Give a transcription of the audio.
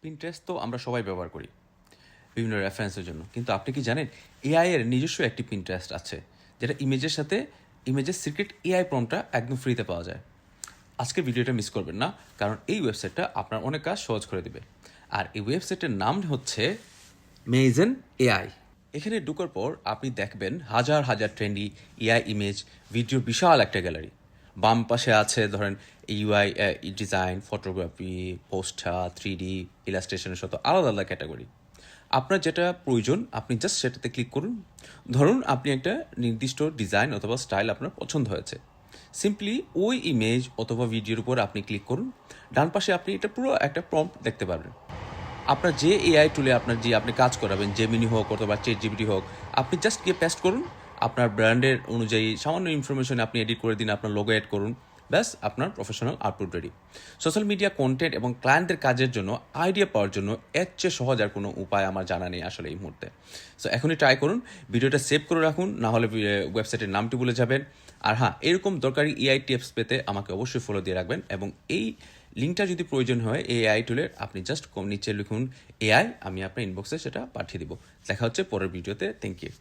Pinterest তো আমরা সবাই ব্যবহার করি বিভিন্ন রেফারেন্সের জন্য, কিন্তু আপনি কি জানেন এআই এর নিজস্ব একটি পিন্টারেস্ট আছে, যেটা ইমেজের সাথে ইমেজের সিক্রেট এআই প্রম্পটটা একদম ফ্রিতে পাওয়া যায়। আজকের ভিডিওটা মিস করবেন না, কারণ এই ওয়েবসাইটটা আপনার অনেক কাজ সহজ করে দিবে। আর এই ওয়েবসাইটের নাম হচ্ছে মেইজেন এআই। এখানে ঢোকার পর আপনি দেখবেন হাজার হাজার ট্রেন্ডি এআই ইমেজ, ভিডিওর বিশাল একটা গ্যালারি। বাম পাশে আছে ধরেন UI design, photography, poster, 3D, ইলাস্ট্রেশনের সাথে আলাদা আলাদা ক্যাটাগরি। আপনার যেটা প্রয়োজন আপনি জাস্ট সেটাতে ক্লিক করুন। ধরুন আপনি একটা নির্দিষ্ট ডিজাইন অথবা স্টাইল আপনার পছন্দ হয়েছে, সিম্পলি ওই ইমেজ অথবা ভিডিওর উপর আপনি ক্লিক করুন। ডান পাশে আপনি এটা পুরো একটা প্রম্পট দেখতে পাবেন। আপনার যে এআই টুলে আপনার যে আপনি কাজ করাবেন, জেমিনি হোক অথবা চ্যাটজিপিটি হোক, আপনি জাস্ট গিয়ে পেস্ট করুন। আপনার ব্র্যান্ডের অনুযায়ী সামান্য ইনফরমেশন আপনি এডিট করে দিন, আপনার লোগো অ্যাড করুন, ব্যাস আপনার professional output ready. Social media content এবং ক্লায়েন্টদের কাজের জন্য আইডিয়া পাওয়ার জন্য এর চেয়ে সহজ আর কোনো উপায় আমার জানা নেই আসলে এই মুহূর্তে। সো এখনই ট্রাই করুন, ভিডিওটা সেভ করে রাখুন, না হলে ওয়েবসাইটের নামটি ভুলে যাবেন। আর হ্যাঁ, এরকম দরকারি এআই টিপস পেতে আমাকে অবশ্যই ফলো দিয়ে রাখবেন, এবং এই লিঙ্কটা যদি প্রয়োজন হয় এআই টুলের, আপনি জাস্ট নিচে লিখুন এআই, আমি আপনার ইনবক্সে সেটা পাঠিয়ে দিব। দেখা হচ্ছে পরের ভিডিওতে। Thank you.